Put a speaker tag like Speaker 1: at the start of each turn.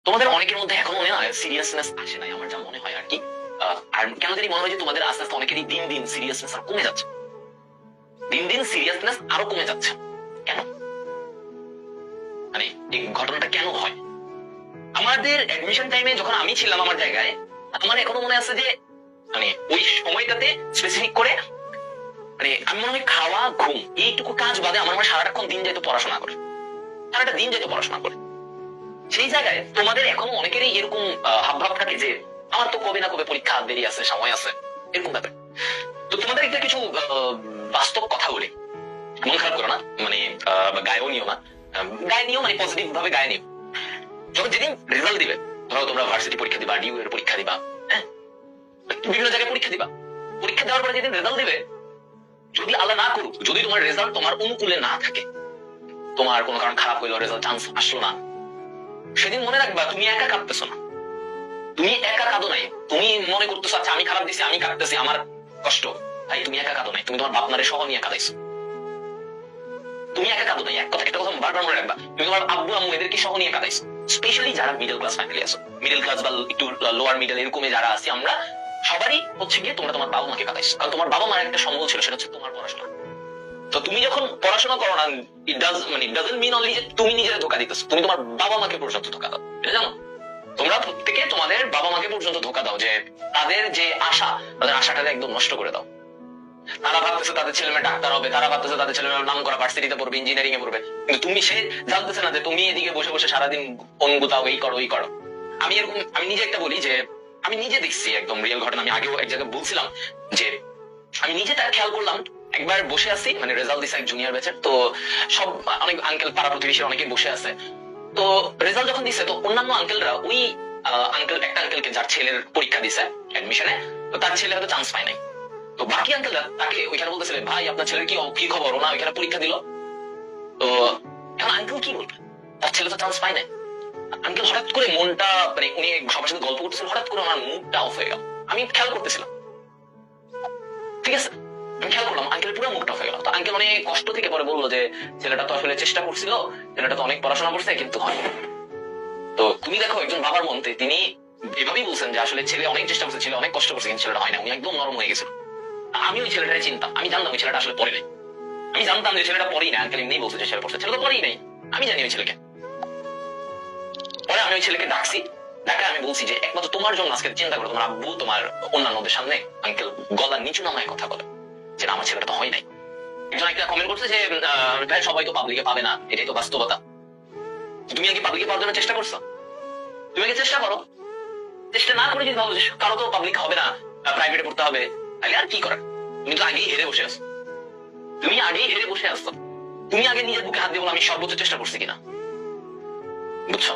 Speaker 1: তোমাদের অনেকের মধ্যে এখন মনে হয় সিরিয়াসনেস আসে নাই, আমার যা মনে হয় আর কি। আর কেন জানি মনে হয় যে তোমাদের আস্তে আস্তে অনেকেরই দিন দিন সিরিয়াসনেস আর কমে যাচ্ছে, দিন দিন সিরিয়াসনেস আরো কমে যাচ্ছে। কেন, মানে এই ঘটনাটা কেন হয়? আমাদের অ্যাডমিশন টাইমে যখন আমি ছিলাম আমার জায়গায়, আমার এখনো মনে আছে যে মানে ওই সময়টাতে স্পেসিফিক করে মানে আমি মনে হয় খাওয়া ঘুম এইটুকু কাজ বাদে আমার মনে হয় সারাটাক্ষণ দিন যেত পড়াশোনা করে, সারাটা দিন যেত পড়াশোনা করে। সেই জায়গায় তোমাদের এখনো অনেকেরই এরকম হাবভাব থাকে যে আমার তো কবে না কবে পরীক্ষা, দেরি আছে, সময় আছে, এরকম ব্যাপার। তো তোমাদের একটা কিছু বাস্তব কথা বলি, মন খারাপ করো না, মানে গায়েও নিও না, গায়ে নিও মানে পজিটিভ ভাবে গায়ে নিও। যখন যেদিন রেজাল্ট দিবে, ধরো তোমরা ভার্সিটি পরীক্ষা দিবা, ডিউ এর পরীক্ষা দিবা, হ্যাঁ বিভিন্ন জায়গায় পরীক্ষা দিবা, পরীক্ষা দেওয়ার পরে যেদিন রেজাল্ট দিবে, যদি আল্লাহ না করুক, যদি তোমার রেজাল্ট তোমার অনুকূলে না থাকে, তোমার কোনো কারণ খারাপ হইলো, রেজাল্ট চান্স আসলো না, সেদিন মনে রাখবা তুমি একা কাঁদতেছো না, তুমি একা কাঁদো নাই। তুমি মনে করতেছো আচ্ছা আমি খারাপ দিছি, আমি কাঁদতেছি, আমার কষ্ট, ভাই তুমি একা কাঁদো নাই, তুমি তোমার বাপ মারে সহ নিয়ে কাঁদাইছো। তুমি একা কাঁদো নাই, একটা কথা বারবার মনে রাখবা, তুমি তোমার আব্বু আম্মু এদেরকে সহ নিয়ে কাঁদাইছো। স্পেশালি যারা মিডল ক্লাস ফ্যামিলি আছো, মিডল ক্লাস বা একটু লোয়ার মিডল এরকমে যারা আছি আমরা, সবারই হচ্ছে গিয়ে তোমরা তোমার বাবা মাকে কাঁদাইছো, কারণ তোমার বাবা মার একটা সম্বল ছিল, সেটা হচ্ছে তোমার পড়াশোনা। তো তুমি যখন পড়াশোনা করো না, ইট ডাজন্ট মিন অনলি যে তুমি নিজের ধোকা দিতেছো, তুমি তোমার বাবা মাকে পর্যন্ত ধোকা দাও, এটা জানো? তোমরা প্রত্যেকে তোমাদের বাবা মাকে পর্যন্ত ধোকা দাও, যে তাদের যে আশা, তাদের আশাটাকে একদম নষ্ট করে দাও। তারা ভাবতেছে তাদের ছেলে মেয়ে ডাক্তার হবে, তারা ভাবতেছে তাদের ছেলে মেয়ে নাম করা ভার্সিটিতে পড়বে, ইঞ্জিনিয়ারিং এ পড়বে, কিন্তু তুমি সে জানতেছে না যে তুমি এদিকে বসে বসে সারাদিন অনুগুতাও, এই করো এই করো। আমি এরকম, আমি নিজে একটা বলি যে আমি নিজে দেখছি একদম রিয়েল ঘটনা। আমি আগেও এক জায়গায় বলছিলাম যে আমি নিজে তার খেয়াল করলাম, একবার বসে আছি, মানে রেজাল্ট দিছে এক জুনিয়র ব্যাচের, তো সব অনেক আঙ্কেল পাড়া প্রতিবেশী অনেকে বসে আছে। তো রেজাল্ট যখন দিছে, তো অন্যান্য আঙ্কেলরা ওই একটা আঙ্কেলকে যার ছেলের পরীক্ষা দিছে অ্যাডমিশনে, তো তার ছেলে হয়তো চান্স পায় নাই, তো বাকি আঙ্কেলরা তাকে ওইখানে বলতেছিলেন ভাই আপনার ছেলের কি খবর, ওনা ওইখানে পরীক্ষা দিল। তো এখন আঙ্কেল কি বলবে, তার ছেলে তো চান্স পায় নাই। আঙ্কেল হঠাৎ করে মনটা, মানে উনি সবার সাথে গল্প করতেছিলেন, হঠাৎ করে ওনার মুডটা অফ হয়ে গেল। আমি খেয়াল করতেছিলাম, ঠিক আছে, আমি খেয়াল করলাম আঙ্কেল পুরো মুডটা অফ হয়ে গেল। তো আঙ্কেল অনেক কষ্ট থেকে পরে বললো যে ছেলেটা তো আসলে চেষ্টা করছিল, ছেলেটা তো অনেক পড়াশোনা করছে, কিন্তু হয়। তো তুমি দেখো একজন বাবার মনতে তিনি এভাবেই বলছেন যে আসলে ছেলে অনেক চেষ্টা করছে, ছেলে অনেক কষ্ট করছে, কিন্তু ছেলেটা হয় না। উনি একদম নরম হয়ে গেছিল। আমি ওই ছেলেটারে চিন্তাম, আমি জানতাম ওই ছেলেটা আসলে পড়ে নাই, আমি জানতাম যে ছেলেটা পড়েই না, আঙ্কেল এমনি বলছে যে ছেলে পড়ছে, ছেলে তো পড়েই নাই, আমি জানি ওই ছেলেকে। পরে আমি ওই ছেলেকে ডাকছি, ডাকে আমি বলছি যে একমাত্র তোমার জন্য আজকে চিন্তা করো, তোমার আব্বু তোমার অন্যান্যদের সামনে আঙ্কেল গলা নিচু নামায় কথা বলে যে আমার ছেলেটা তো হয় নাই। একজন একটা কমেন্ট করছে যে ভাই সবাই তো পাবলিকে পাবে না, এটাই তো বাস্তবতা। তুমি আগে পাবলিকে পাওয়ার জন্য চেষ্টা করছো, তুমি আগে চেষ্টা করো। চেষ্টা না করে যদি ভাবো যে কারো তো পাবলিক হবে না, প্রাইভেটে পড়তে হবে, তাহলে আর কি করার? তুমি তো আগেই হেরে বসে আছো, তুমি আগেই হেরে বসে আসছো। তুমি আগে নিজের বুকে হাত দিয়ে বলো আমি সর্বোচ্চ চেষ্টা করছি কিনা, বুঝছো?